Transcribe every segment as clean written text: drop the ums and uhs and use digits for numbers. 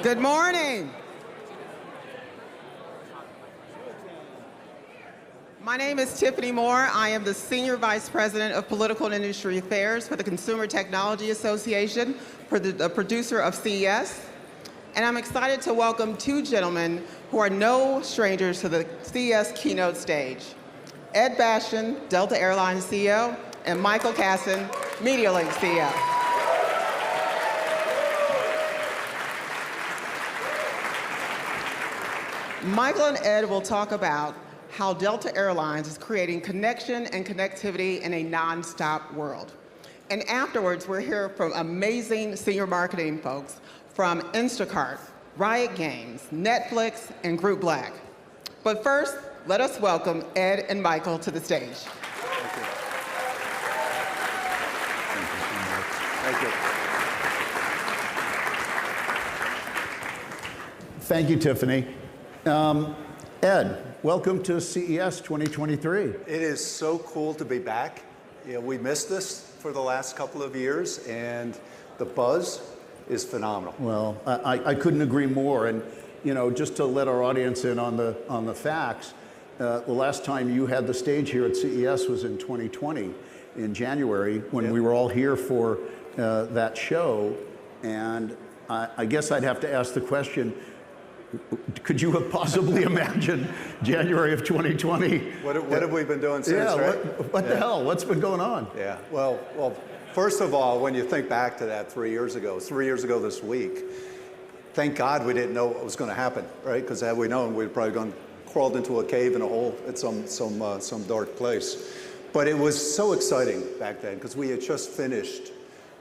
Good morning. My name is Tiffany Moore. I am the Senior Vice President of Political and Industry Affairs for the Consumer Technology Association, for the producer of CES. And I'm excited to welcome two gentlemen who are no strangers to the CES keynote stage. Ed Bastian, Delta Airlines CEO, and Michael Casson, MediaLink CEO. Michael and Ed will talk about how Delta Airlines is creating connection and connectivity in a non-stop world. And afterwards, we'll hear from amazing senior marketing folks from Instacart, Riot Games, Netflix, and Group Black. But first, let us welcome Ed and Michael to the stage. Thank you. Thank you. Thank you, Tiffany. Ed, welcome to CES 2023. It is so cool to be back. You know, we missed this for the last couple of years, and the buzz is phenomenal. Well, I couldn't agree more. And you know, just to let our audience in on the facts, the last time you had the stage here at CES was in 2020, in January, when we were all here for that show. And I guess I'd have to ask the question, could you have possibly imagined January of 2020? What have we been doing since, yeah, right? What the hell? What's been going on? Yeah, well, first of all, when you think back to that 3 years ago this week, thank God we didn't know what was going to happen, right? Because had we known, we'd probably crawled into a cave in a hole at some dark place. But it was so exciting back then because we had just finished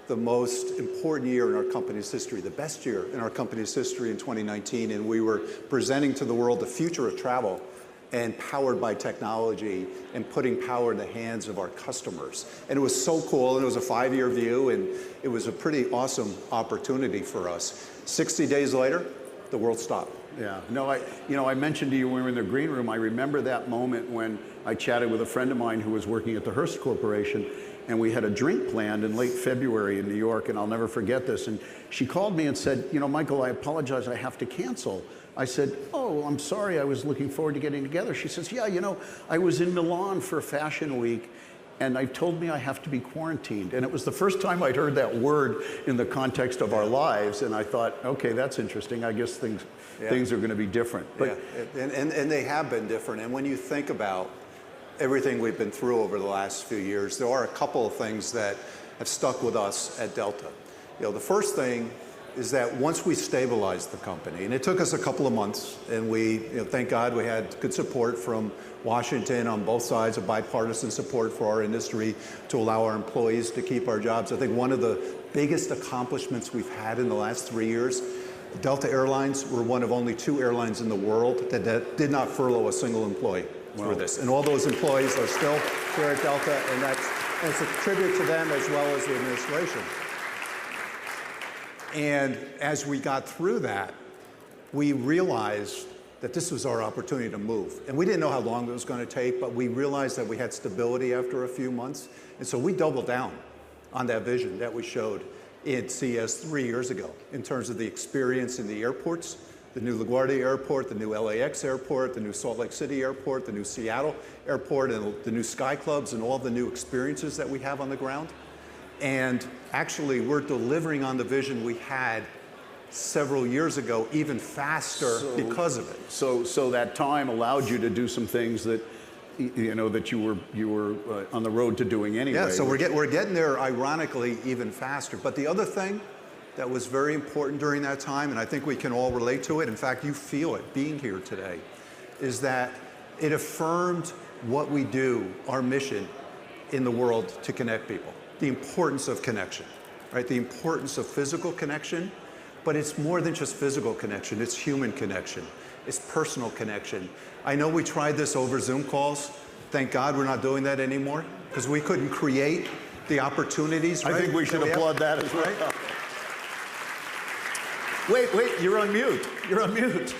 the most important year in our company's history, the best year in our company's history in 2019, and we were presenting to the world the future of travel and powered by technology and putting power in the hands of our customers. And it was so cool, and it was a 5-year view, and it was a pretty awesome opportunity for us. 60 days later, the world stopped. Yeah, no, I mentioned to you when we were in the green room, I remember that moment when I chatted with a friend of mine who was working at the Hearst Corporation, and we had a drink planned in late February in New York, and I'll never forget this. And she called me and said, you know, Michael, I apologize, I have to cancel. I said, oh, I'm sorry, I was looking forward to getting together. She says, yeah, you know, I was in Milan for Fashion Week, and they told me I have to be quarantined. And it was the first time I'd heard that word in the context of our lives, and I thought, okay, that's interesting. I guess things are gonna be different. But, and they have been different. And when you think about everything we've been through over the last few years, there are a couple of things that have stuck with us at Delta. You know, the first thing is that once we stabilized the company, and it took us a couple of months, and we, you know, thank God we had good support from Washington on both sides, of bipartisan support for our industry to allow our employees to keep our jobs. I think one of the biggest accomplishments we've had in the last 3 years, Delta Airlines were one of only 2 airlines in the world that did not furlough a single employee through this. And all those employees are still here at Delta, and it's a tribute to them as well as the administration. And as we got through that, we realized that this was our opportunity to move. And we didn't know how long it was going to take, but we realized that we had stability after a few months. And so we doubled down on that vision that we showed in CES 3 years ago in terms of the experience in the airports, the new LaGuardia Airport, the new LAX Airport, the new Salt Lake City Airport, the new Seattle Airport, and the new Sky Clubs, and all the new experiences that we have on the ground. And actually, we're delivering on the vision we had several years ago, even faster because of it. So that time allowed you to do some things that, you know, that you were on the road to doing anyway. Yeah, so we're getting there, ironically, even faster. But the other thing that was very important during that time, and I think we can all relate to it, in fact, you feel it being here today, is that it affirmed what we do, our mission in the world to connect people. The importance of connection, right? The importance of physical connection, but it's more than just physical connection, it's human connection, it's personal connection. I know we tried this over Zoom calls. Thank God we're not doing that anymore, because we couldn't create the opportunities, right? I think we should applaud that as well. Right? Wait, you're on mute. You're on mute.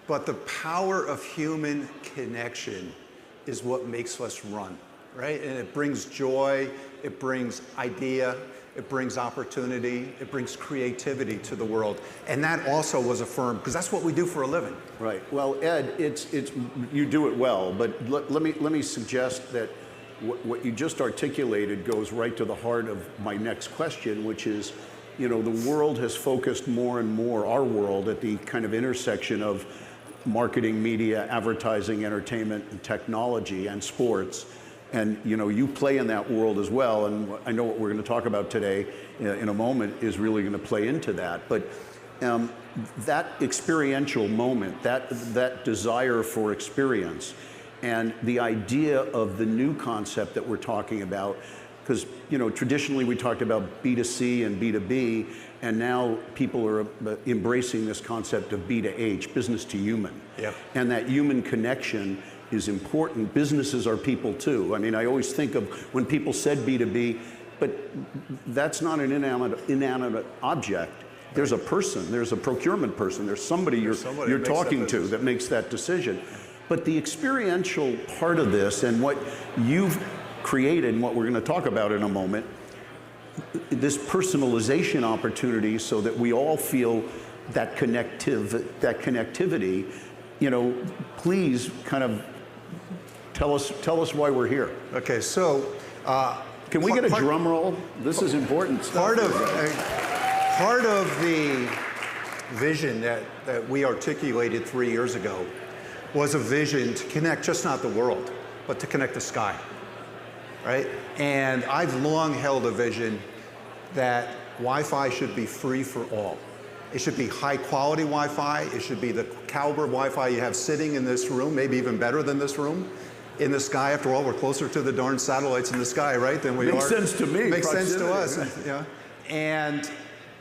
But the power of human connection is what makes us run, right? And it brings joy, it brings idea, it brings opportunity, it brings creativity to the world. And that also was affirmed, because that's what we do for a living. Right. Well, Ed, you do it well, but let me suggest that what you just articulated goes right to the heart of my next question, which is, you know, the world has focused more and more, our world, at the kind of intersection of marketing, media, advertising, entertainment, and technology, and sports. And you know, you play in that world as well, and I know what we're going to talk about today in a moment is really going to play into that. But that experiential moment, that desire for experience, and the idea of the new concept that we're talking about, because you know, traditionally we talked about B2C and B2B, and now people are embracing this concept of B2H, business to human. Yep. And that human connection is important. Businesses are people too. I mean, I always think of when people said B2B, but that's not an inanimate object. There's a person, there's a procurement person, there's somebody you're talking to that makes that decision. But the experiential part of this and what you've created and what we're going to talk about in a moment, this personalization opportunity so that we all feel that connectivity, you know, please kind of tell us why we're here. Okay, so can we get a drum roll? This is important stuff. Part of the vision that we articulated 3 years ago was a vision to connect just not the world, but to connect the sky, right? And I've long held a vision that Wi-Fi should be free for all. It should be high quality Wi-Fi. It should be the caliber of Wi-Fi you have sitting in this room, maybe even better than this room, in the sky. After all, we're closer to the darn satellites in the sky, right, than we are. Makes sense to me. Makes sense to us, yeah. And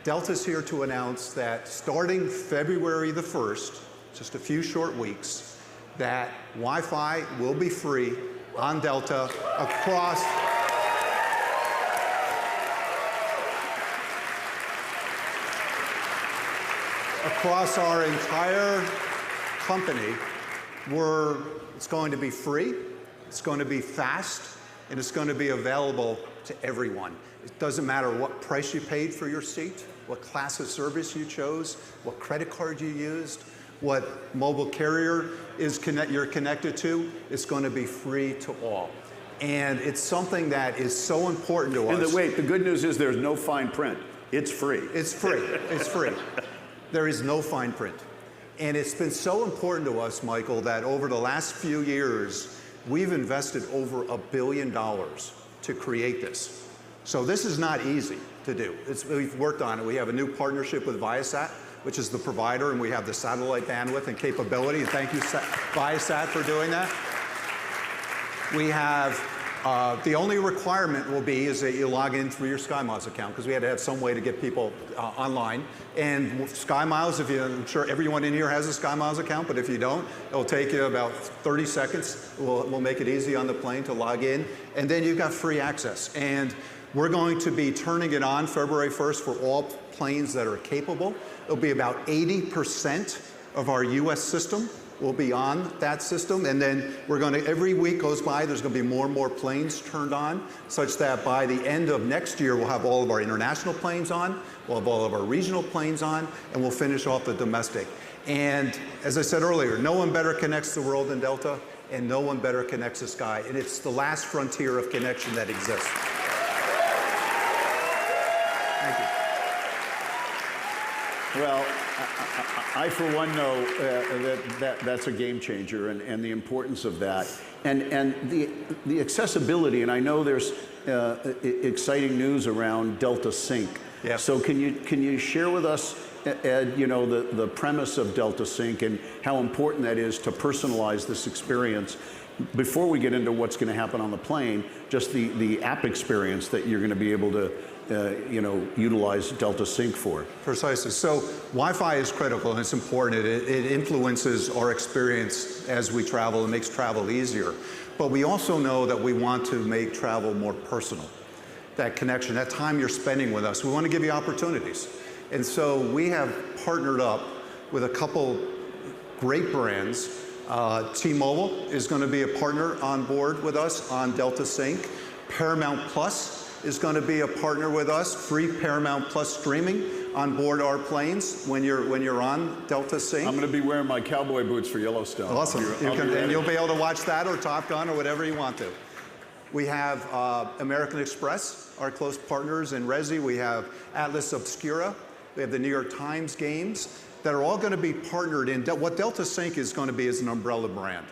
Delta's here to announce that starting February the 1st, just a few short weeks, that Wi-Fi will be free on Delta across our entire company. It's going to be free, it's going to be fast, and it's going to be available to everyone. It doesn't matter what price you paid for your seat, what class of service you chose, what credit card you used, what mobile carrier you're connected to. It's going to be free to all. And it's something that is so important to us. And the good news is there's no fine print. It's free. It's free. It's free. There is no fine print. And it's been so important to us, Michael, that over the last few years, we've invested over $1 billion to create this. So this is not easy to do. We've worked on it. We have a new partnership with Viasat, which is the provider, and we have the satellite bandwidth and capability. And thank you, Viasat, for doing that. We have, the only requirement will be is that you log in through your SkyMiles account, because we had to have some way to get people online. And SkyMiles, I'm sure everyone in here has a SkyMiles account, but if you don't, it'll take you about 30 seconds. We'll make it easy on the plane to log in, and then you've got free access. And we're going to be turning it on February 1st for all planes that are capable. It'll be about 80% of our US system will be on that system, and then every week goes by, there's going to be more and more planes turned on, such that by the end of next year, we'll have all of our international planes on, we'll have all of our regional planes on, and we'll finish off the domestic. And as I said earlier, no one better connects the world than Delta, and no one better connects the sky, and it's the last frontier of connection that exists. Thank you. Well, I for one know that's a game changer, and the importance of that, and the accessibility. And I know there's exciting news around Delta Sync. Yeah. So can you share with us, Ed, you know, the premise of Delta Sync and how important that is to personalize this experience? Before we get into what's going to happen on the plane, just the app experience that you're going to be able to utilize Delta Sync for. Precisely. So Wi-Fi is critical and it's important. It influences our experience as we travel and makes travel easier. But we also know that we want to make travel more personal. That connection, that time you're spending with us, we want to give you opportunities. And so we have partnered up with a couple great brands. T-Mobile is going to be a partner on board with us on Delta Sync. Paramount Plus is going to be a partner with us, free Paramount Plus streaming on board our planes when you're on Delta Sync. I'm going to be wearing my cowboy boots for Yellowstone. Awesome. And you'll be able to watch that or Top Gun or whatever you want to. We have American Express, our close partners in Resi. We have Atlas Obscura. We have the New York Times games that are all going to be partnered in. What Delta Sync is going to be is an umbrella brand.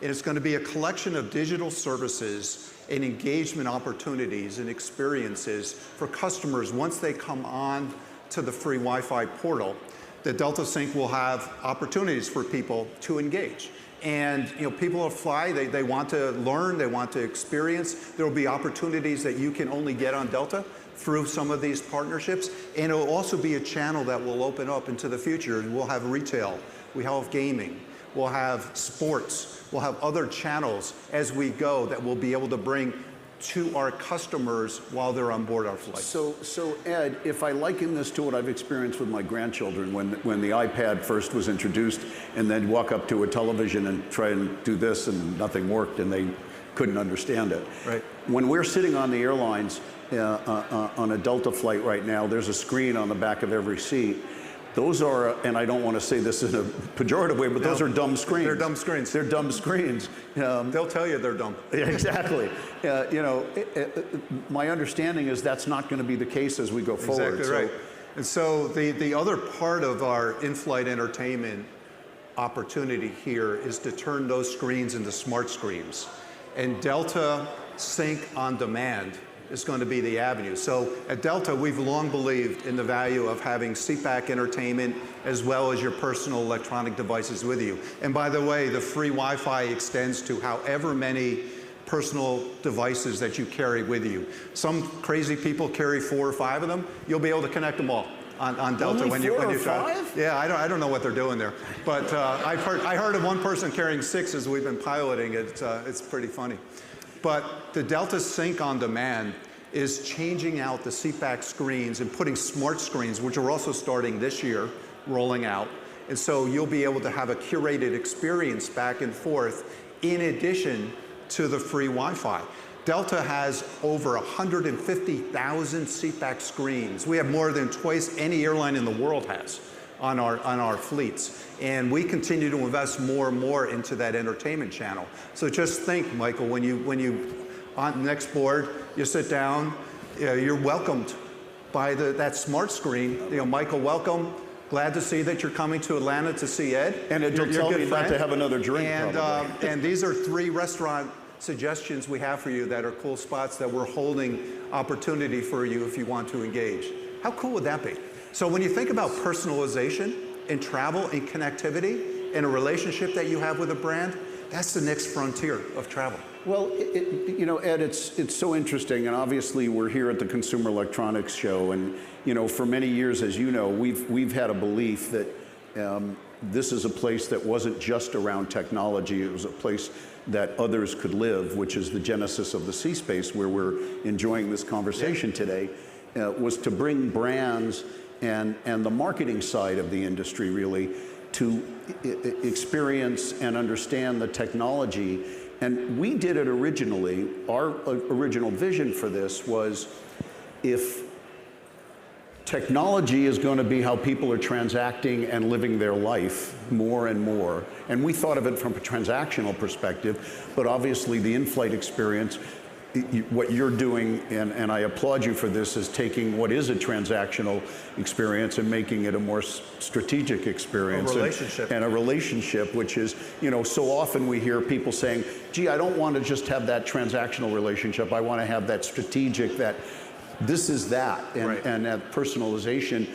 And it's going to be a collection of digital services and engagement opportunities and experiences for customers once they come on to the free Wi-Fi portal. The Delta Sync will have opportunities for people to engage. And people will fly, they want to learn, they want to experience. There will be opportunities that you can only get on Delta through some of these partnerships. And it will also be a channel that will open up into the future. We'll have retail, we'll have gaming, we'll have sports, we'll have other channels as we go that we'll be able to bring to our customers while they're on board our flight. So Ed, if I liken this to what I've experienced with my grandchildren when the iPad first was introduced, and then walk up to a television and try and do this and nothing worked and they couldn't understand it. Right. When we're sitting on the airlines on a Delta flight right now, there's a screen on the back of every seat. Those are, and I don't want to say this in a pejorative way, but those are dumb screens. They're dumb screens. They're dumb screens. They'll tell you they're dumb. Yeah, exactly. My understanding is that's not going to be the case as we go forward. Exactly right. And so the other part of our in-flight entertainment opportunity here is to turn those screens into smart screens. And Delta Sync on Demand is going to be the avenue. So at Delta, we've long believed in the value of having seatback entertainment as well as your personal electronic devices with you. And by the way, the free Wi-Fi extends to however many personal devices that you carry with you. Some crazy people carry 4 or 5 of them. You'll be able to connect them all on Delta. Only when four you or try. five? Yeah, I don't know what they're doing there. But I heard of one person carrying 6 as we've been piloting it. It's pretty funny. But the Delta Sync on Demand is changing out the seatback screens and putting smart screens, which are also starting this year, rolling out. And so you'll be able to have a curated experience back and forth in addition to the free Wi-Fi. Delta has over 150,000 seatback screens. We have more than twice any airline in the world has on our fleets. And we continue to invest more and more into that entertainment channel. So just think, Michael, when you on next board, you sit down, you're welcomed by that smart screen. Michael, welcome. Glad to see that you're coming to Atlanta to see Ed. And it'll tell me not to have another drink, probably. And these are 3 restaurant suggestions we have for you that are cool spots that we're holding opportunity for you if you want to engage. How cool would that be? So when you think about personalization and travel and connectivity and a relationship that you have with a brand, that's the next frontier of travel. Well, Ed, it's so interesting, and obviously we're here at the Consumer Electronics Show, and for many years, as you know, we've had a belief that this is a place that wasn't just around technology; it was a place that others could live, which is the genesis of the C-Space, where we're enjoying this conversation today, was to bring brands and the marketing side of the industry really to experience and understand the technology. And we did it originally. Our original vision for this was, if technology is going to be how people are transacting and living their life more and more, and we thought of it from a transactional perspective, but obviously the in-flight experience, what you're doing, and I applaud you for this, is taking what is a transactional experience and making it a more strategic experience. A relationship. And a relationship, which is, so often we hear people saying, gee, I don't want to just have that transactional relationship. I want to have that strategic, that this is that, and that personalization.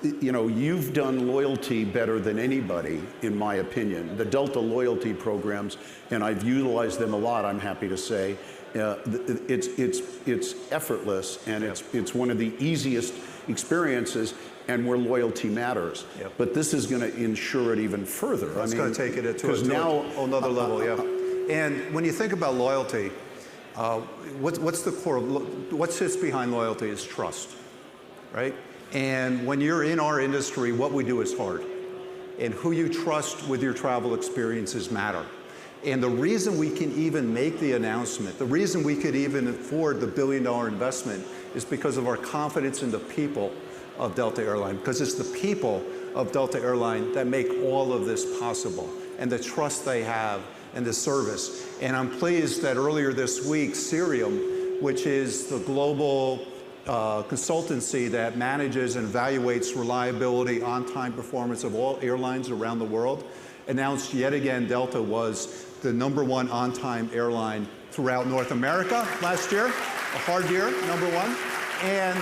You've done loyalty better than anybody, in my opinion. The Delta loyalty programs, and I've utilized them a lot, I'm happy to say. It's effortless, and it's one of the easiest experiences, and where loyalty matters. Yep. But this is going to ensure it even further. It's going to take it to another level, yeah. And when you think about loyalty, what's the core? What sits behind loyalty is trust, right? And when you're in our industry, what we do is hard, and who you trust with your travel experiences matter. And the reason we can even make the announcement, the reason we could even afford the $1 billion investment is because of our confidence in the people of Delta Airline, because it's the people of Delta Airline that make all of this possible, and the trust they have and the service. And I'm pleased that earlier this week, Cirium, which is the global consultancy that manages and evaluates reliability, on-time performance of all airlines around the world, announced yet again Delta was the #1 on-time airline throughout North America last year, a hard year, #1, and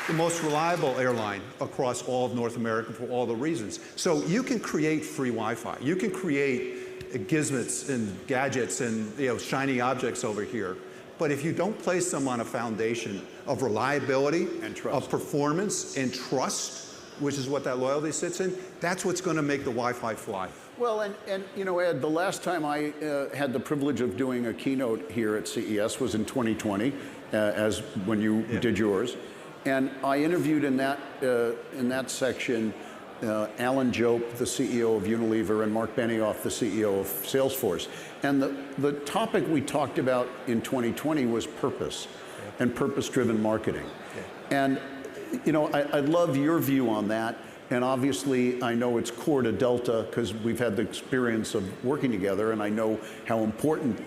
the most reliable airline across all of North America for all the reasons. So you can create free Wi-Fi. You can create gizmos and gadgets and shiny objects over here. But if you don't place them on a foundation of reliability, and trust, of performance and trust, which is what that loyalty sits in, that's what's going to make the Wi-Fi fly. Well, and Ed, the last time I had the privilege of doing a keynote here at CES was in 2020, as when you did yours. And I interviewed in that section Alan Jope, the CEO of Unilever, and Mark Benioff, the CEO of Salesforce. And the topic we talked about in 2020 was purpose and purpose-driven marketing. And I love your view on that. And obviously, I know it's core to Delta because we've had the experience of working together, and I know how important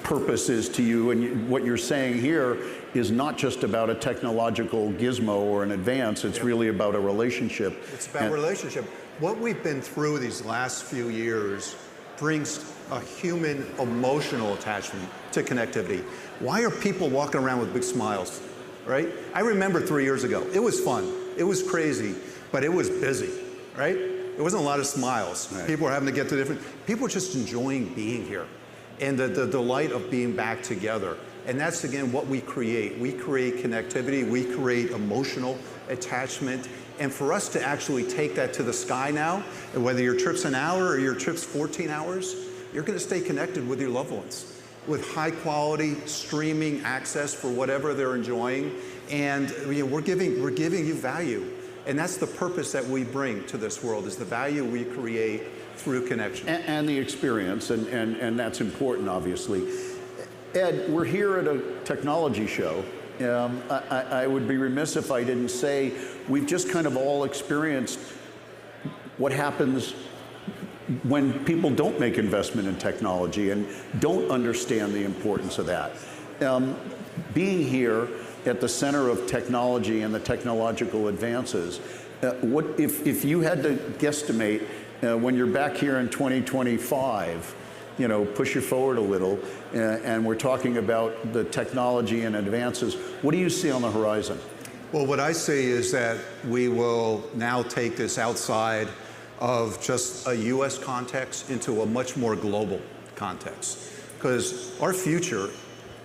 purpose is to you. And what you're saying here is not just about a technological gizmo or an advance, it's really about a relationship. It's about relationship. What we've been through these last few years brings a human emotional attachment to connectivity. Why are people walking around with big smiles, right? I remember 3 years ago, it was fun, it was crazy, but it was busy, right? There wasn't a lot of smiles. Right. People were having to get to different, people were just enjoying being here and the delight of being back together. And that's, again, what we create. We create connectivity, we create emotional attachment. And for us to actually take that to the sky now, and whether your trip's an hour or your trip's 14 hours, you're gonna stay connected with your loved ones with high quality streaming access for whatever they're enjoying. And we're giving you value. And that's the purpose that we bring to this world, is the value we create through connection. And the experience, and that's important, obviously. Ed, we're here at a technology show. I would be remiss if I didn't say we've just kind of all experienced what happens when people don't make investment in technology and don't understand the importance of that. Being here at the center of technology and the technological advances, what if you had to guesstimate when you're back here in 2025, push you forward a little, and we're talking about the technology and advances, what do you see on the horizon? Well, what I see is that we will now take this outside of just a US context into a much more global context. Because our future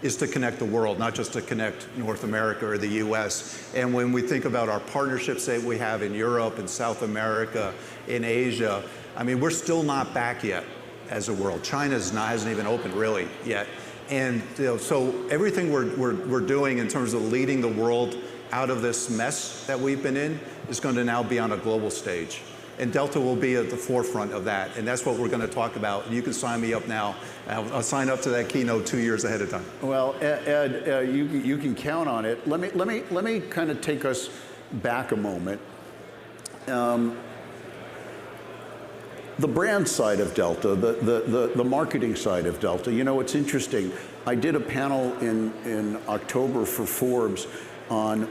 is to connect the world, not just to connect North America or the US. And when we think about our partnerships that we have in Europe and South America, in Asia, I mean, we're still not back yet as a world. China hasn't even opened really yet. And so everything we're doing in terms of leading the world out of this mess that we've been in is going to now be on a global stage. And Delta will be at the forefront of that. And that's what we're going to talk about. You can sign me up now. I'll sign up to that keynote 2 years ahead of time. Well, Ed, you can count on it. Let me kind of take us back a moment. The brand side of Delta, the marketing side of Delta, it's interesting. I did a panel in October for Forbes on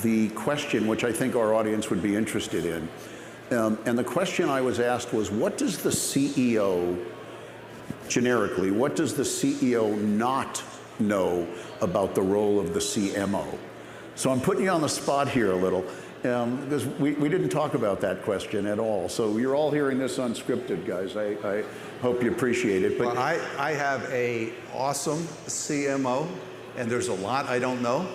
the question, which I think our audience would be interested in. And the question I was asked was, what does the CEO, generically, what does the CEO not know about the role of the CMO? So I'm putting you on the spot here a little, because we didn't talk about that question at all. So you're all hearing this unscripted, guys. I hope you appreciate it. But well, I have an awesome CMO, and there's a lot I don't know.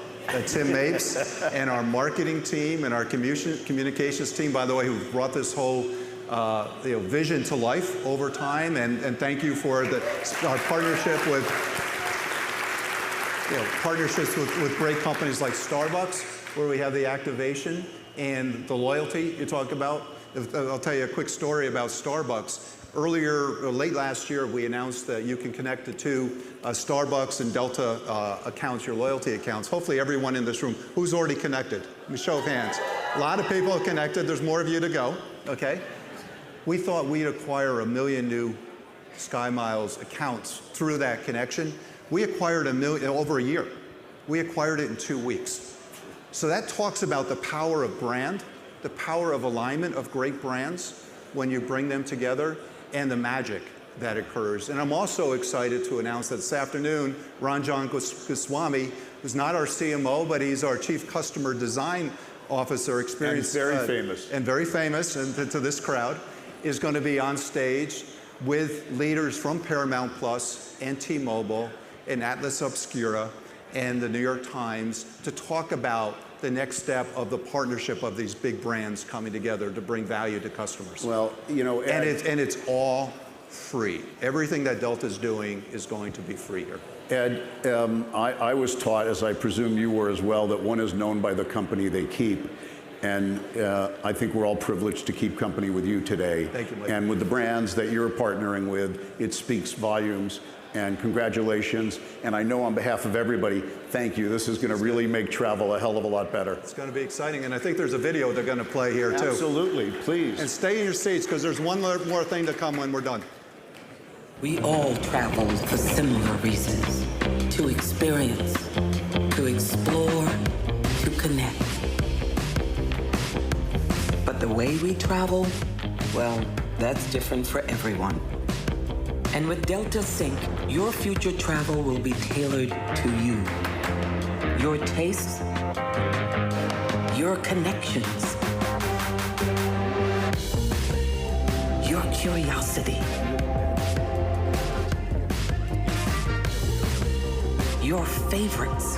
Tim Mapes and our marketing team and our communications team, by the way, who brought this whole vision to life over time. And thank you for our partnership with partnerships with great companies like Starbucks, where we have the activation and the loyalty you talk about. I'll tell you a quick story about Starbucks. Late last year, we announced that you can connect to two Starbucks and Delta accounts, your loyalty accounts. Hopefully everyone in this room who's already connected. Let me show of hands. A lot of people have connected. There's more of you to go, okay? We thought we'd acquire 1 million new SkyMiles accounts through that connection. We acquired 1 million over a year. We acquired it in 2 weeks. So that talks about the power of brand, the power of alignment of great brands when you bring them together, and the magic that occurs. And I'm also excited to announce that this afternoon, Ranjan Goswami, who's not our CMO, but he's our Chief Customer Design Officer, experienced. And very famous. And very famous, and to this crowd, is going to be on stage with leaders from Paramount Plus and T-Mobile and Atlas Obscura and the New York Times to talk about the next step of the partnership of these big brands coming together to bring value to customers. Well, you know, Ed, and it's all free. Everything that Delta's doing is going to be free here. Ed, I was taught, as I presume you were as well, that one is known by the company they keep. And I think we're all privileged to keep company with you today. Thank you, Mike. And with the brands that you're partnering with, it speaks volumes. And congratulations. And I know on behalf of everybody, thank you. This is going to really make travel a hell of a lot better. It's going to be exciting. And I think there's a video they're going to play here, too. Absolutely. Please. And stay in your seats, because there's one more thing to come when we're done. We all travel for similar reasons. To experience, to explore, to connect. But the way we travel, well, that's different for everyone. And with Delta Sync, your future travel will be tailored to you. Your tastes, your connections, your curiosity, your favorites.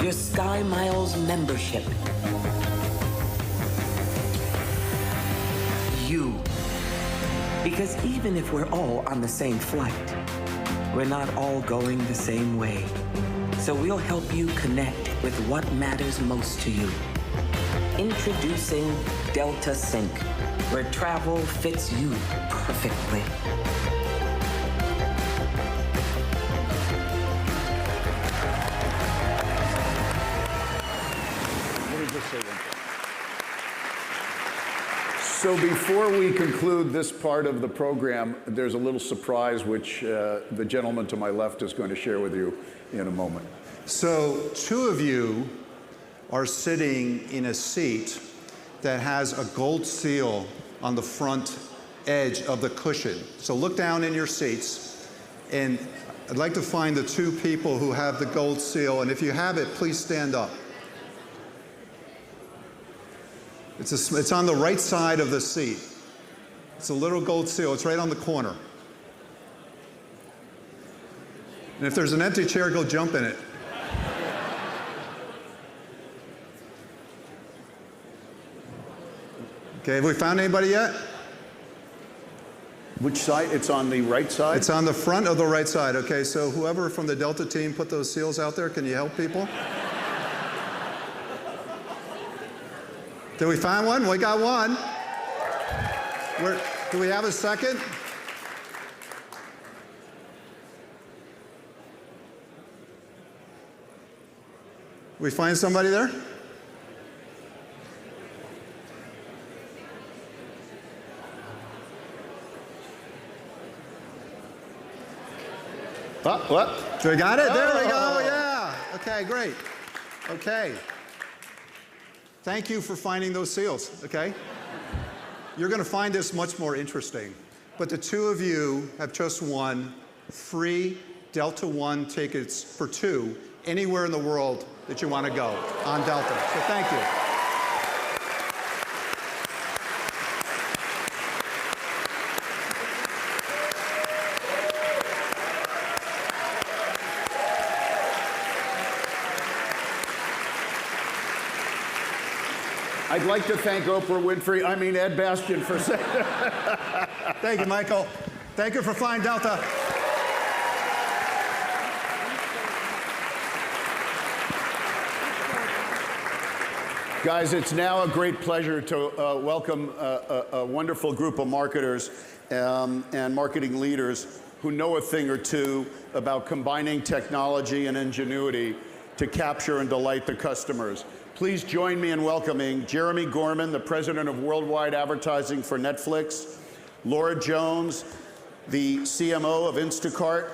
Your SkyMiles membership. You. Because even if we're all on the same flight, we're not all going the same way. So we'll help you connect with what matters most to you. Introducing Delta Sync, where travel fits you perfectly. So before we conclude this part of the program, there's a little surprise which the gentleman to my left is going to share with you in a moment. So 2 of you are sitting in a seat that has a gold seal on the front edge of the cushion. So look down in your seats, and I'd like to find the 2 people who have the gold seal, and if you have it, please stand up. It's on the right side of the seat. It's a little gold seal. It's right on the corner. And if there's an empty chair, go jump in it. Okay, have we found anybody yet? Which side? It's on the right side? It's on the front of the right side. Okay, so whoever from the Delta team put those seals out there, can you help people? Did we find one? We got one. Do we have a second? We find somebody there? What? We got it? There we go, yeah. Okay, great. Okay. Thank you for finding those seals, okay? You're going to find this much more interesting. But the 2 of you have just won free Delta One tickets for 2 anywhere in the world that you want to go on Delta. So thank you. I'd like to thank Ed Bastian for saying. Thank you, Michael. Thank you for flying Delta. Guys, it's now a great pleasure to welcome a wonderful group of marketers and marketing leaders who know a thing or two about combining technology and ingenuity to capture and delight the customers. Please join me in welcoming Jeremy Gorman, the president of worldwide advertising for Netflix, Laura Jones, the CMO of Instacart,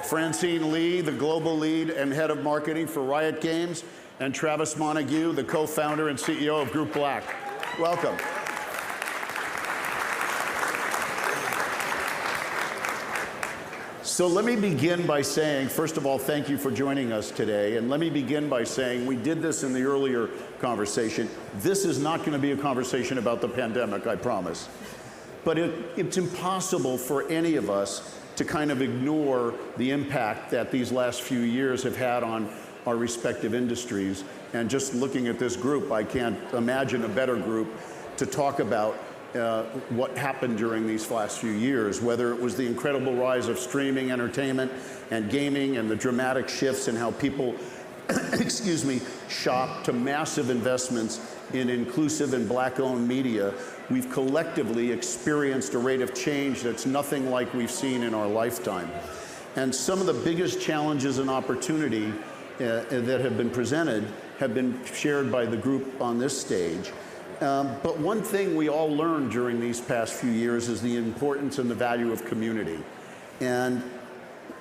Francine Lee, the global lead and head of marketing for Riot Games, and Travis Montague, the co-founder and CEO of Group Black. Welcome. So let me begin by saying, first of all, thank you for joining us today. And let me begin by saying, we did this in the earlier conversation. This is not going to be a conversation about the pandemic, I promise. But it's impossible for any of us to kind of ignore the impact that these last few years have had on our respective industries. And just looking at this group, I can't imagine a better group to talk about what happened during these last few years, whether it was the incredible rise of streaming entertainment and gaming and the dramatic shifts in how people, excuse me, shop, to massive investments in inclusive and black-owned media. We've collectively experienced a rate of change that's nothing like we've seen in our lifetime. And some of the biggest challenges and opportunity that have been presented have been shared by the group on this stage. But one thing we all learned during these past few years is the importance and the value of community. And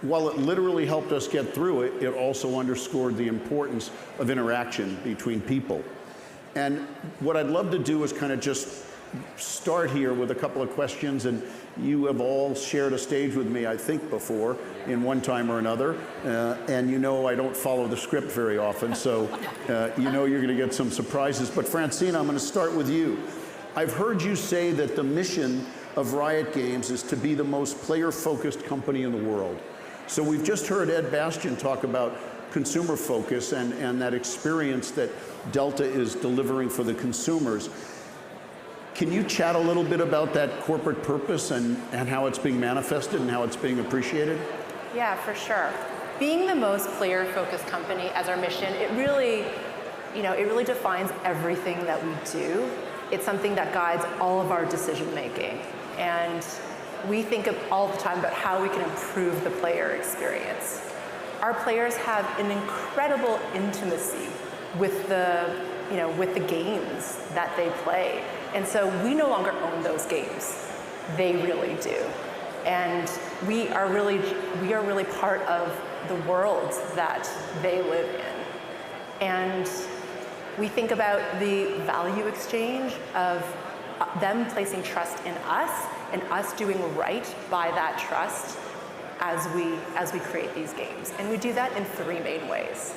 while it literally helped us get through it, it also underscored the importance of interaction between people. And what I'd love to do is kind of just start here with a couple of questions, and you have all shared a stage with me, I think, before in one time or another, and you know I don't follow the script very often, so you know you're going to get some surprises. But Francine, I'm going to start with you. I've heard you say that the mission of Riot Games is to be the most player-focused company in the world. So we've just heard Ed Bastian talk about consumer focus and that experience that Delta is delivering for the consumers. Can you chat a little bit about that corporate purpose and how it's being manifested and how it's being appreciated? Yeah, for sure. Being the most player-focused company as our mission, it really defines everything that we do. It's something that guides all of our decision-making. And we think all the time about how we can improve the player experience. Our players have an incredible intimacy with the games that they play. And so we no longer own those games. They really do. And we are really part of the world that they live in. And we think about the value exchange of them placing trust in us and us doing right by that trust as we create these games. And we do that in three main ways.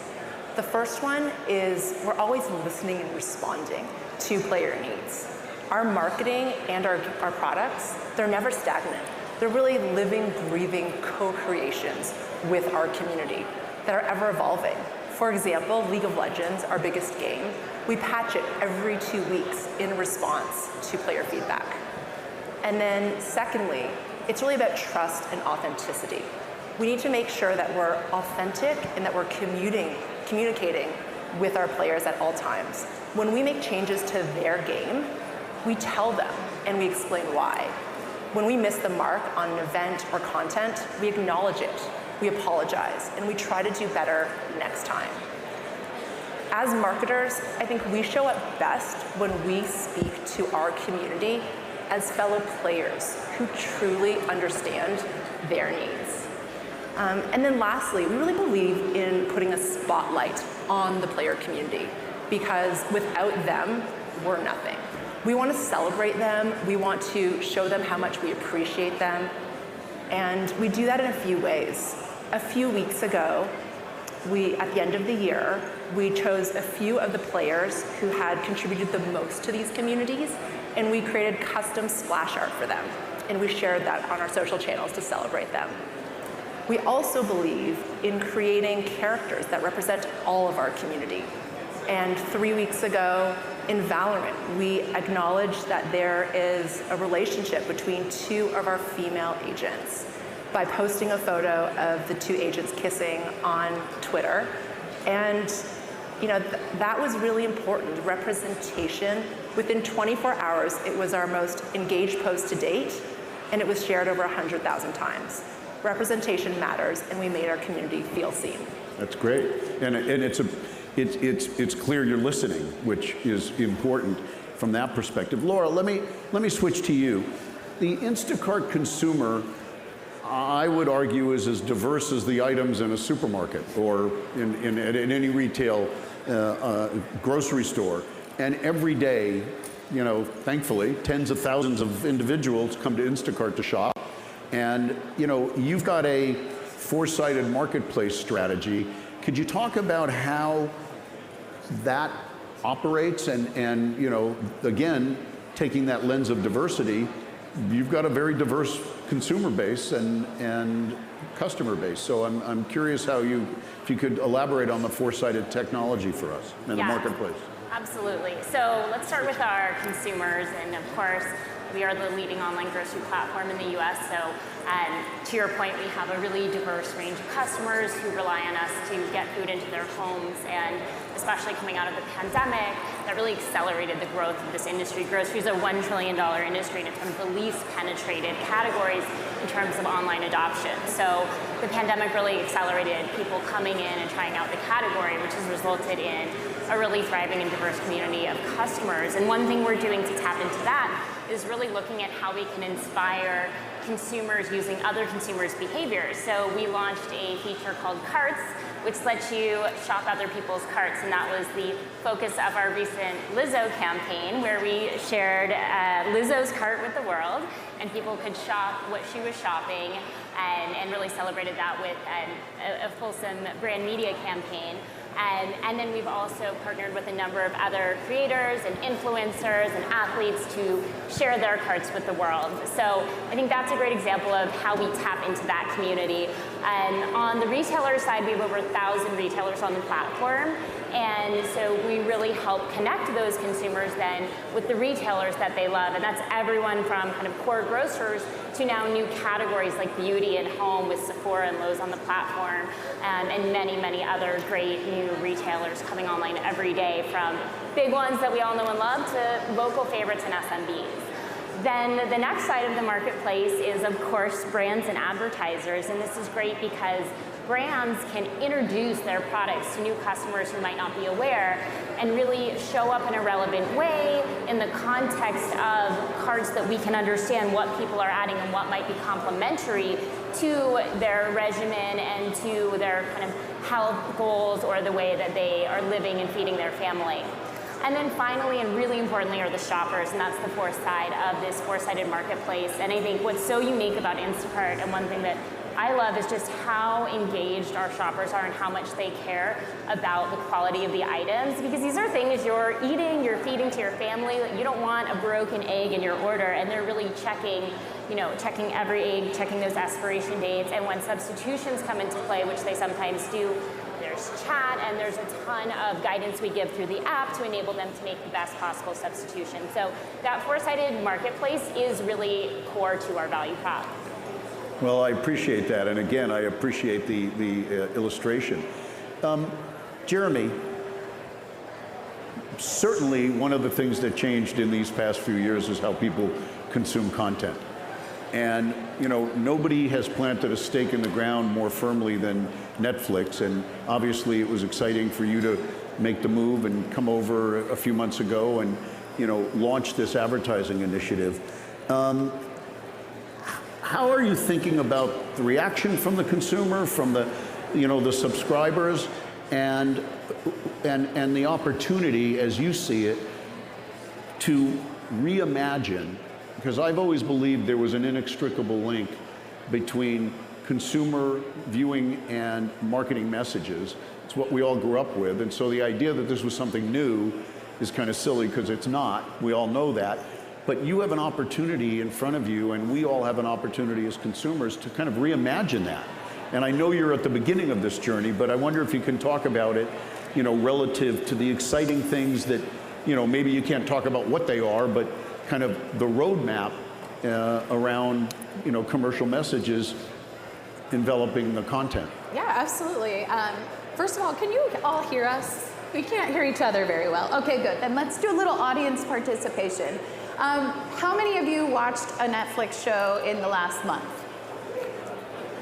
The first one is we're always listening and responding to player needs. Our marketing and our products, they're never stagnant. They're really living, breathing co-creations with our community that are ever evolving. For example, League of Legends, our biggest game, we patch it every 2 weeks in response to player feedback. And then secondly, it's really about trust and authenticity. We need to make sure that we're authentic and that we're communicating with our players at all times. When we make changes to their game, we tell them and we explain why. When we miss the mark on an event or content, we acknowledge it, we apologize, and we try to do better next time. As marketers, I think we show up best when we speak to our community as fellow players who truly understand their needs. And then lastly, we really believe in putting a spotlight on the player community because without them, we're nothing. We want to celebrate them. We want to show them how much we appreciate them. And we do that in a few ways. A few weeks ago, at the end of the year, we chose a few of the players who had contributed the most to these communities, and we created custom splash art for them. And we shared that on our social channels to celebrate them. We also believe in creating characters that represent all of our community. And 3 weeks ago, in Valorant, we acknowledged that there is a relationship between two of our female agents by posting a photo of the two agents kissing on Twitter. And that was really important. Representation. Within 24 hours, it was our most engaged post to date, and it was shared over 100,000 times. Representation matters, and we made our community feel seen. That's great, and it's clear you're listening, which is important from that perspective. Laura, let me switch to you. The Instacart consumer, I would argue, is as diverse as the items in a supermarket or in any retail grocery store. And every day, thankfully, tens of thousands of individuals come to Instacart to shop. And you've got a four-sided marketplace strategy. Could you talk about how that operates and again, taking that lens of diversity, you've got a very diverse consumer base and customer base. So I'm curious if you could elaborate on the four-sided technology for us in the marketplace. Absolutely. So let's start with our consumers, and of course, we are the leading online grocery platform in the US, so to your point, we have a really diverse range of customers who rely on us to get food into their homes, and especially coming out of the pandemic, that really accelerated the growth of this industry. Grocery is a $1 trillion industry, and it's one of the least penetrated categories in terms of online adoption. So the pandemic really accelerated people coming in and trying out the category, which has resulted in a really thriving and diverse community of customers. And one thing we're doing to tap into that is really looking at how we can inspire consumers using other consumers' behaviors. So we launched a feature called Carts, which lets you shop other people's carts, and that was the focus of our recent Lizzo campaign, where we shared Lizzo's cart with the world, and people could shop what she was shopping, and really celebrated that with a fulsome brand media campaign. And then we've also partnered with a number of other creators and influencers and athletes to share their carts with the world. So I think that's a great example of how we tap into that community. And on the retailer side, we have over 1,000 retailers on the platform. And so we really help connect those consumers then with the retailers that they love. And that's everyone from kind of core grocers to now new categories like beauty and home with Sephora and Lowe's on the platform, and many, many other great new retailers coming online every day, from big ones that we all know and love to local favorites and SMBs. Then the next side of the marketplace is, of course, brands and advertisers. And this is great because brands can introduce their products to new customers who might not be aware and really show up in a relevant way in the context of cards that we can understand what people are adding and what might be complementary to their regimen and to their kind of health goals or the way that they are living and feeding their family. And then finally, and really importantly, are the shoppers, and that's the fourth side of this four-sided marketplace. And I think what's so unique about Instacart, and one thing that I love, is just how engaged our shoppers are and how much they care about the quality of the items, because these are things you're eating, you're feeding to your family. You don't want a broken egg in your order, and they're really checking every egg, checking those expiration dates. And when substitutions come into play, which they sometimes do, there's chat, and there's a ton of guidance we give through the app to enable them to make the best possible substitution. So that four-sided marketplace is really core to our value prop. Well, I appreciate that, and again, I appreciate the illustration. Jeremy, certainly one of the things that changed in these past few years is how people consume content. And nobody has planted a stake in the ground more firmly than Netflix, and obviously it was exciting for you to make the move and come over a few months ago and launch this advertising initiative. How are you thinking about the reaction from the consumer, from the subscribers, and the opportunity, as you see it, to reimagine? Because I've always believed there was an inextricable link between consumer viewing and marketing messages. It's what we all grew up with, and so the idea that this was something new is kind of silly, because it's not. We all know that. But you have an opportunity in front of you, and we all have an opportunity as consumers to kind of reimagine that. And I know you're at the beginning of this journey, but I wonder if you can talk about it, relative to the exciting things that, maybe you can't talk about what they are, but kind of the roadmap around, commercial messages enveloping the content. Yeah, absolutely. First of all, can you all hear us? We can't hear each other very well. Okay, good. Then let's do a little audience participation. How many of you watched a Netflix show in the last month?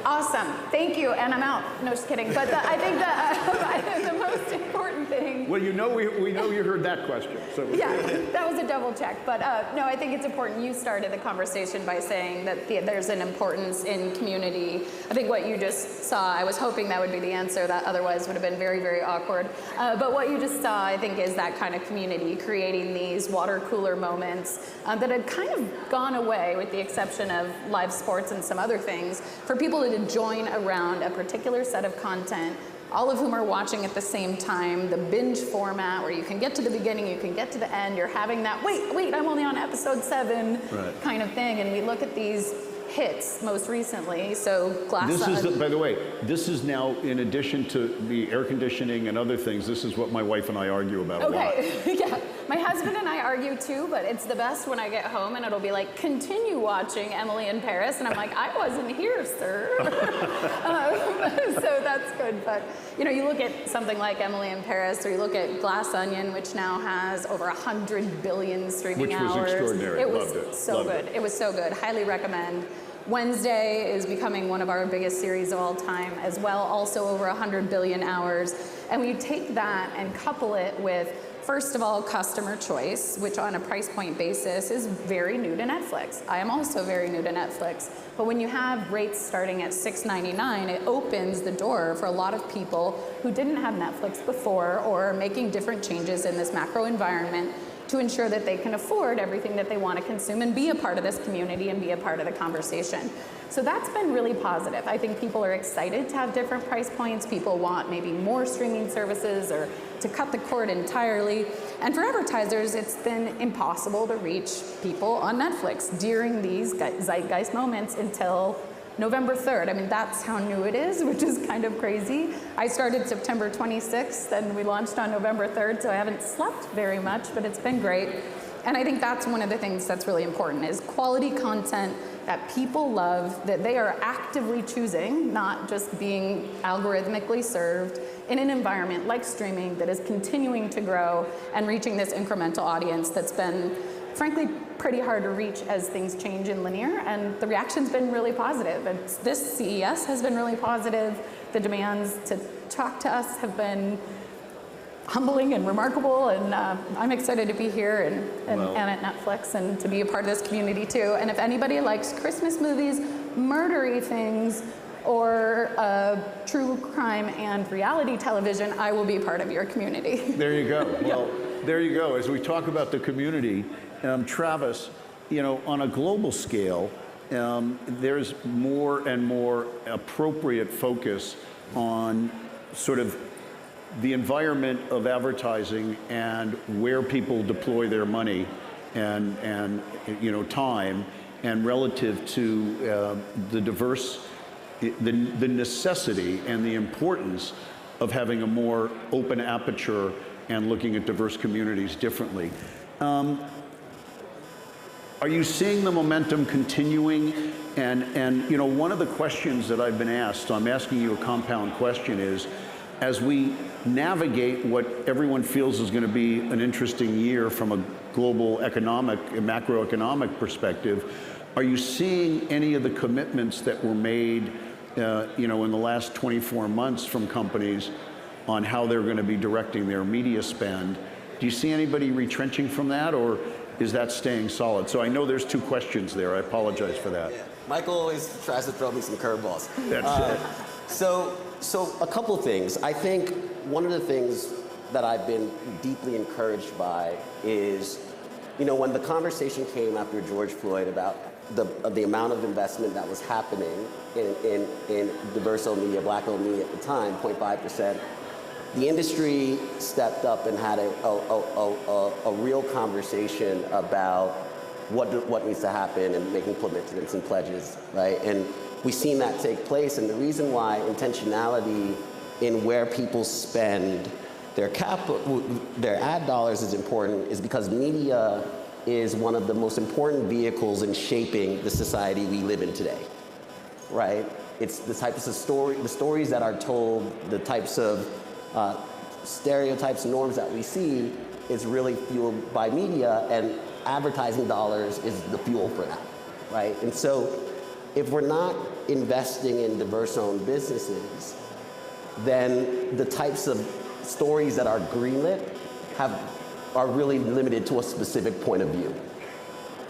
Awesome. Thank you. And I'm out. No, just kidding. But I think that the most important thing. Well, we know you heard that question. So. Yeah, that was a double check. But no, I think it's important. You started the conversation by saying that there's an importance in community. I think what you just saw, I was hoping that would be the answer. That otherwise would have been very, very awkward. But what you just saw, I think, is that kind of community, creating these water cooler moments that had kind of gone away, with the exception of live sports and some other things, for people to join around a particular set of content, all of whom are watching at the same time, the binge format where you can get to the beginning, you can get to the end, you're having that, wait, I'm only on episode 7 kind of thing. And we look at these hits most recently, so By the way, this is now, in addition to the air conditioning and other things, this is what my wife and I argue about a lot. Yeah, my husband and I argue too, but it's the best when I get home and it'll be like, continue watching Emily in Paris, and I'm like, I wasn't here, sir. So that's good. But you look at something like Emily in Paris, or you look at Glass Onion, which now has over 100 billion streaming hours. Which was extraordinary. Loved it. So good. It was so good. Highly recommend. Wednesday is becoming one of our biggest series of all time as well, also over 100 billion hours. And we take that and couple it with, first of all, customer choice, which on a price point basis is very new to Netflix. I am also very new to Netflix. But when you have rates starting at $6.99, it opens the door for a lot of people who didn't have Netflix before, or are making different changes in this macro environment to ensure that they can afford everything that they want to consume and be a part of this community and be a part of the conversation. So that's been really positive. I think people are excited to have different price points. People want maybe more streaming services, or to cut the cord entirely. And for advertisers, it's been impossible to reach people on Netflix during these zeitgeist moments until November 3rd. I mean, that's how new it is, which is kind of crazy. I started September 26th and we launched on November 3rd, so I haven't slept very much, but it's been great. And I think that's one of the things that's really important, is quality content that people love, that they are actively choosing, not just being algorithmically served, in an environment like streaming that is continuing to grow and reaching this incremental audience that's been, frankly, pretty hard to reach as things change in linear, and the reaction's been really positive. And this CES has been really positive. The demands to talk to us have been humbling and remarkable, and I'm excited to be here and at Netflix, and to be a part of this community too. And if anybody likes Christmas movies, murdery things, or true crime and reality television, I will be part of your community. There you go. Well, there you go. As we talk about the community, Travis, on a global scale, there's more and more appropriate focus on sort of the environment of advertising and where people deploy their money and time, and relative to the necessity and the importance of having a more open aperture and looking at diverse communities differently. Are you seeing the momentum continuing? And one of the questions that I've been asked, so I'm asking you a compound question, is, as we navigate what everyone feels is going to be an interesting year from a global economic and macroeconomic perspective, are you seeing any of the commitments that were made in the last 24 months from companies on how they're going to be directing their media spend? Do you see anybody retrenching from that, or is that staying solid? So I know there's two questions there. I apologize for that. Yeah. Michael always tries to throw me some curveballs. That's it. So a couple of things. I think one of the things that I've been deeply encouraged by is, when the conversation came after George Floyd about the amount of investment that was happening in diverse-owned media, black-owned media at the time, 0.5%, the industry stepped up and had a real conversation about what needs to happen and making commitments and pledges, right? And we've seen that take place, and the reason why intentionality in where people spend their ad dollars is important is because media is one of the most important vehicles in shaping the society we live in today, right? It's the types of the stories that are told, the types of stereotypes and norms that we see is really fueled by media, and advertising dollars is the fuel for that, right? And so if we're not investing in diverse-owned businesses, then the types of stories that are greenlit are really limited to a specific point of view,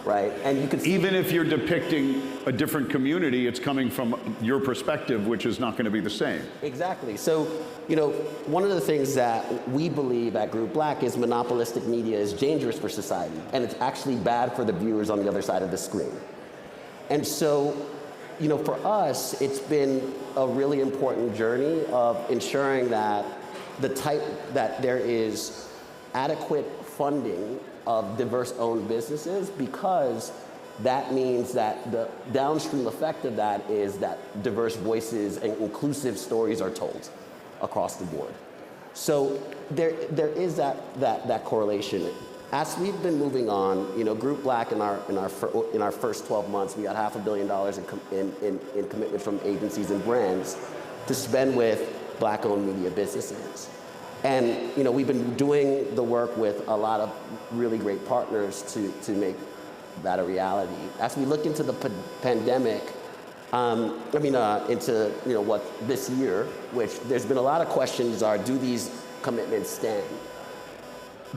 right? And you can see, Even if you're depicting a different community, it's coming from your perspective, which is not going to be the same. exactly. So, you know, one of the things that we believe at Group Black is monopolistic media is dangerous for society, and it's actually bad for the viewers on the other side of the screen. And so, you know, for us, it's been a really important journey of ensuring that that there is adequate funding of diverse-owned businesses, because that means that the downstream effect of that is that diverse voices and inclusive stories are told across the board. So there is that correlation. As we've been moving on, you know, Group Black in our first 12 months, we got $500 million in commitment from agencies and brands to spend with Black-owned media businesses. And, you know, we've been doing the work with a lot of really great partners to make that a reality. As we look into the pandemic, into, you know, what this year, which there's been a lot of questions do these commitments stand?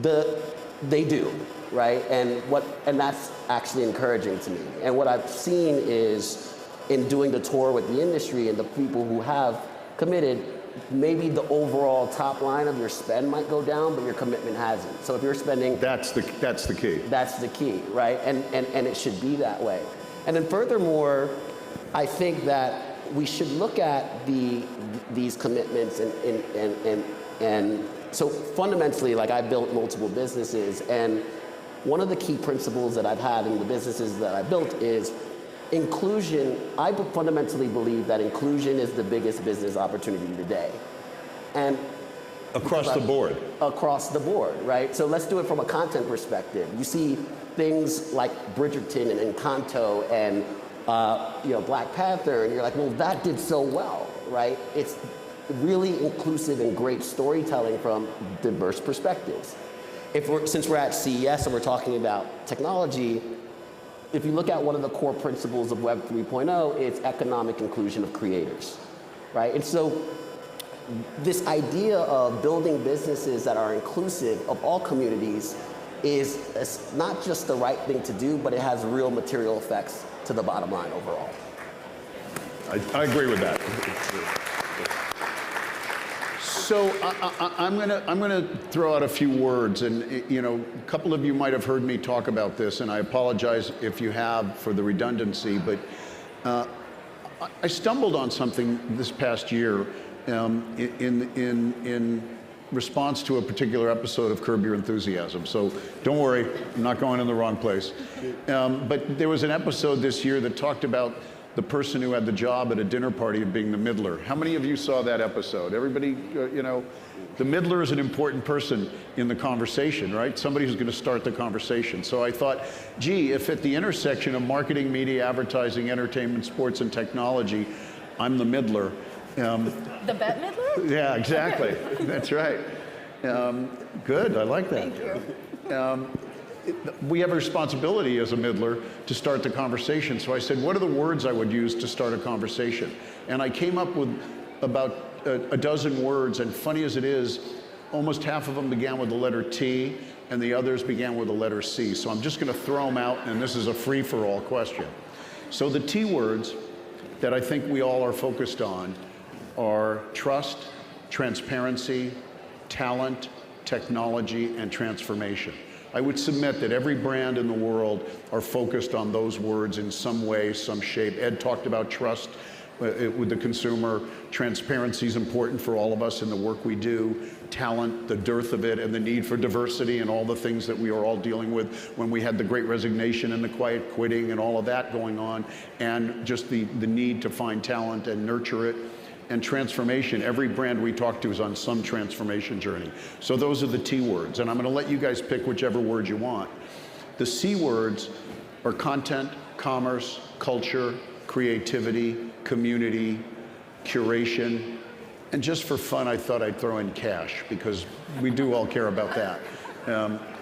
They do, right? And that's actually encouraging to me. And what I've seen is, in doing the tour with the industry and the people who have committed, maybe the overall top line of your spend might go down, but your commitment hasn't. So if you're spending... That's the key. That's the key, right? And it should be that way. And then furthermore, I think that we should look at these commitments and so fundamentally, like, I built multiple businesses, and one of the key principles that I've had in the businesses that I built is inclusion. I fundamentally believe that inclusion is the biggest business opportunity today. And Across the board. Across the board, right? So let's do it from a content perspective. You see things like Bridgerton and Encanto and Black Panther, and you're like, well, that did so well, right? It's really inclusive and great storytelling from diverse perspectives. Since we're at CES and we're talking about technology, if you look at one of the core principles of Web 3.0, it's economic inclusion of creators, right? And so this idea of building businesses that are inclusive of all communities is not just the right thing to do, but it has real material effects to the bottom line overall. I agree with that. So I'm gonna throw out a few words, and a couple of you might have heard me talk about this, and I apologize if you have for the redundancy, but I stumbled on something this past year in response to a particular episode of Curb Your Enthusiasm. So don't worry, I'm not going in the wrong place. But there was an episode this year that talked about the person who had the job at a dinner party of being the middler. How many of you saw that episode? Everybody, the middler is an important person in the conversation, right? Somebody who's going to start the conversation. So I thought, gee, if at the intersection of marketing, media, advertising, entertainment, sports, and technology, I'm the middler. The Bette Midler? Yeah, exactly. That's right. Good, I like that. Thank you. We have a responsibility as a middler to start the conversation. So I said, what are the words I would use to start a conversation? And I came up with about a dozen words, and funny as it is, almost half of them began with the letter T, and the others began with the letter C. So I'm just going to throw them out, and this is a free-for-all question. So the T words that I think we all are focused on are trust, transparency, talent, technology, and transformation. I would submit that every brand in the world are focused on those words in some way, some shape. Ed talked about trust with the consumer. Transparency is important for all of us in the work we do. Talent, the dearth of it, and the need for diversity and all the things that we are all dealing with when we had the Great Resignation and the quiet quitting and all of that going on, and just the need to find talent and nurture it. And transformation, every brand we talk to is on some transformation journey. So those are the T words, and I'm gonna let you guys pick whichever word you want. The C words are content, commerce, culture, creativity, community, curation, And just for fun, I thought I'd throw in cash, because we do all care about that,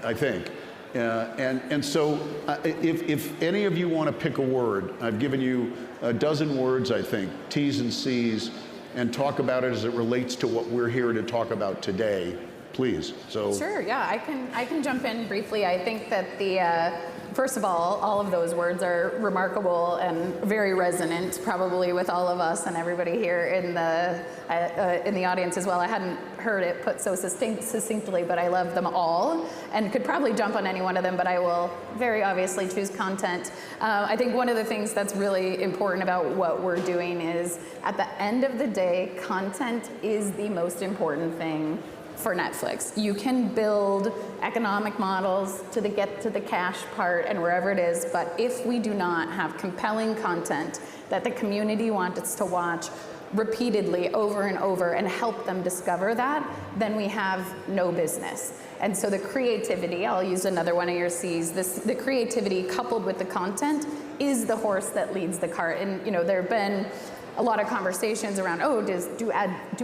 I think. And so if any of you want to pick a word, I've given you a dozen words, I think, T's and C's, and talk about it as it relates to what we're here to talk about today, please. So Sure, yeah, I can jump in briefly. I think that the first of all of those words are remarkable and very resonant, probably with all of us and everybody here in the audience as well. I hadn't heard it put so succinctly, but I love them all and could probably jump on any one of them, but I will very obviously choose content. I think one of the things that's really important about what we're doing is, at the end of the day, content is the most important thing for Netflix. You can build economic models to get to the cash part and wherever it is, but if we do not have compelling content that the community wants us to watch repeatedly over and over and help them discover that, then we have no business. And so the creativity, I'll use another one of your C's, the creativity coupled with the content is the horse that leads the cart. And there have been a lot of conversations around, do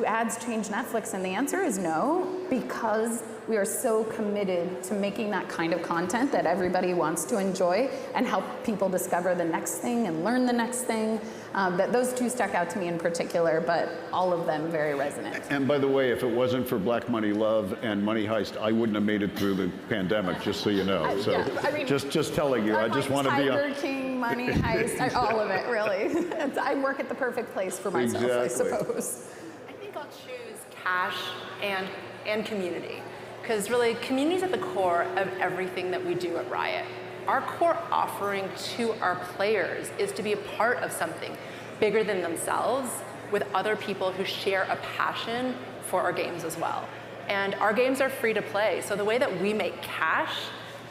ads change Netflix? And the answer is no, because we are so committed to making that kind of content that everybody wants to enjoy and help people discover the next thing and learn the next thing. That those two stuck out to me in particular, but all of them very resonant. And by the way, if it wasn't for Black Money Love and Money Heist, I wouldn't have made it through the pandemic, just so you know. So just telling you, I just want to be Tiger King, Money Heist, all of it, really. I work at the perfect place for myself, I suppose. I think I'll choose cash and community, because really community is at the core of everything that we do at Riot. Our core offering to our players is to be a part of something bigger than themselves with other people who share a passion for our games as well. And our games are free to play, so the way that we make cash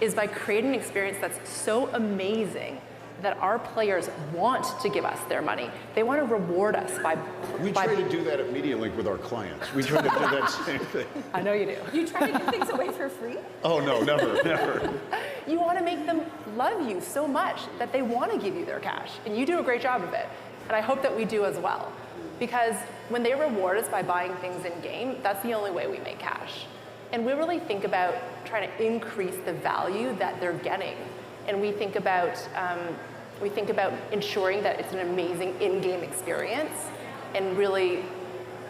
is by creating an experience that's so amazing that our players want to give us their money. They want to reward us by... We try to do that at MediaLink with our clients. We try to do that same thing. I know you do. You try to give things away for free? Oh, no, never. You want to make them love you so much that they want to give you their cash, and you do a great job of it. And I hope that we do as well. Because when they reward us by buying things in-game, that's the only way we make cash. And we really think about trying to increase the value that they're getting. And we think about ensuring that it's an amazing in-game experience, and really,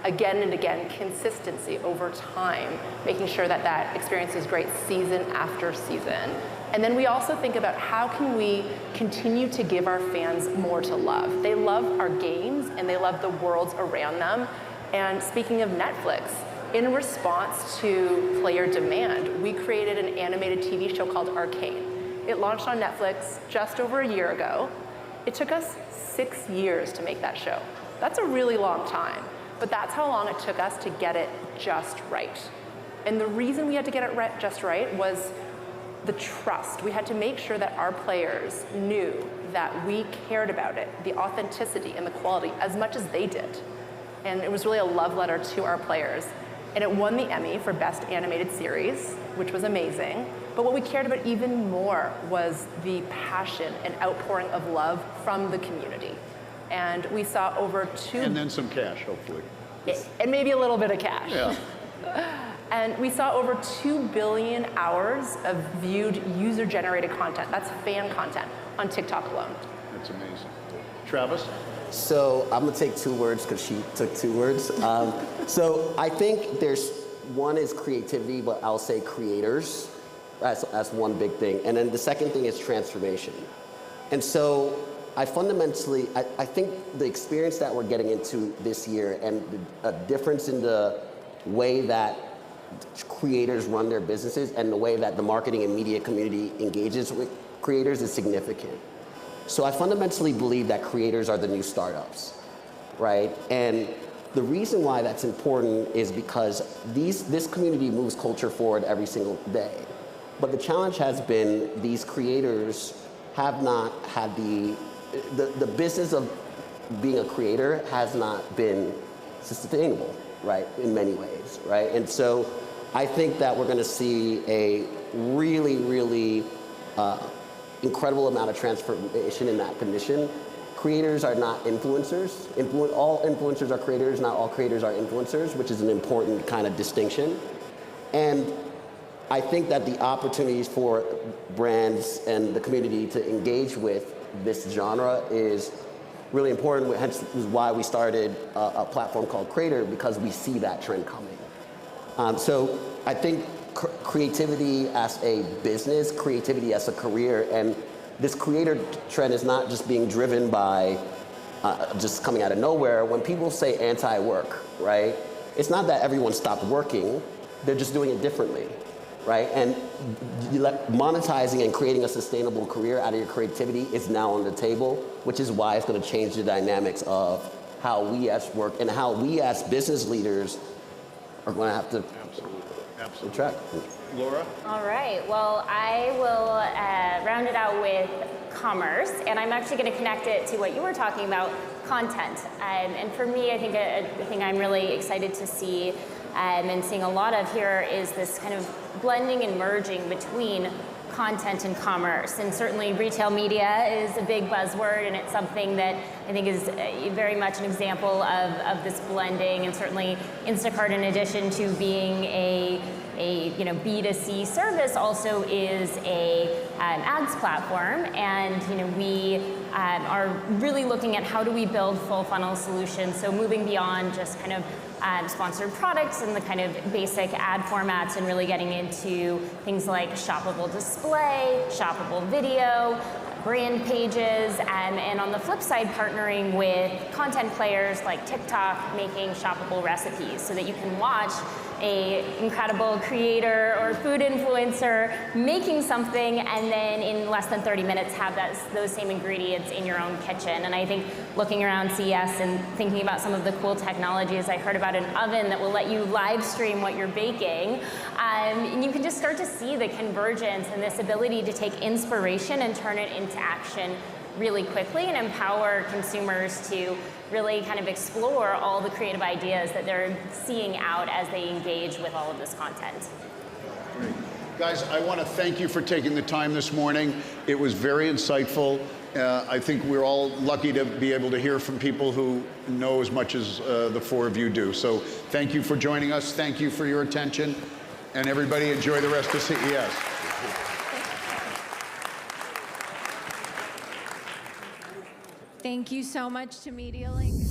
again and again, consistency over time, making sure that that experience is great season after season. And then we also think about how can we continue to give our fans more to love. They love our games and they love the worlds around them. And speaking of Netflix, in response to player demand, we created an animated TV show called Arcane. It launched on Netflix just over a year ago. It took us 6 years to make that show. That's a really long time, but that's how long it took us to get it just right. And the reason we had to get it just right was the trust. We had to make sure that our players knew that we cared about it, the authenticity and the quality, as much as they did. And it was really a love letter to our players. And it won the Emmy for Best Animated Series, which was amazing. But what we cared about even more was the passion and outpouring of love from the community. And we saw over And then some cash, hopefully. And maybe a little bit of cash. Yeah. And we saw over 2 billion hours of viewed user-generated content. That's fan content on TikTok alone. That's amazing. Travis? So I'm gonna take 2 words because she took 2 words. So I think one is creativity, but I'll say creators. That's one big thing. And then the second thing is transformation. And so I think the experience that we're getting into this year and a difference in the way that creators run their businesses and the way that the marketing and media community engages with creators is significant. So I fundamentally believe that creators are the new startups, right? And the reason why that's important is because this community moves culture forward every single day. But the challenge has been these creators have not had the business of being a creator has not been sustainable, right, in many ways, right? And so I think that we're gonna see a really, really incredible amount of transformation in that condition. creators are not influencers. All influencers are creators, not all creators are influencers, which is an important kind of distinction. And I think that the opportunities for brands and the community to engage with this genre is really important, hence why we started a platform called Creator, because we see that trend coming. So I think creativity as a business, creativity as a career, and this creator trend is not just being driven by just coming out of nowhere. When people say anti-work, right, it's not that everyone stopped working, they're just doing it differently, right? And monetizing and creating a sustainable career out of your creativity is now on the table, which is why it's going to change the dynamics of how we as work and how we as business leaders are going to have to track. Laura? All right, well, I will round it out with commerce, and I'm actually going to connect it to what you were talking about, content. And for me, I think a thing I'm really excited to see and seeing a lot of here is this kind of blending and merging between content and commerce. And certainly retail media is a big buzzword, and it's something that I think is very much an example of this blending. And certainly Instacart, in addition to being a B2C service, also is a ads platform. And we are really looking at how do we build full funnel solutions, so moving beyond just kind of sponsored products and the kind of basic ad formats, and really getting into things like shoppable display, shoppable video, brand pages, and on the flip side, partnering with content players like TikTok, making shoppable recipes so that you can watch an incredible creator or food influencer making something, and then in less than 30 minutes have those same ingredients in your own kitchen. And I think looking around CES and thinking about some of the cool technologies, I heard about an oven that will let you live stream what you're baking, and you can just start to see the convergence and this ability to take inspiration and turn it into action really quickly and empower consumers to really kind of explore all the creative ideas that they're seeing out as they engage with all of this content. Great. Guys, I want to thank you for taking the time this morning. It was very insightful. I think we're all lucky to be able to hear from people who know as much as the four of you do. So thank you for joining us. Thank you for your attention. And everybody enjoy the rest of CES. Thank you so much to Media Link.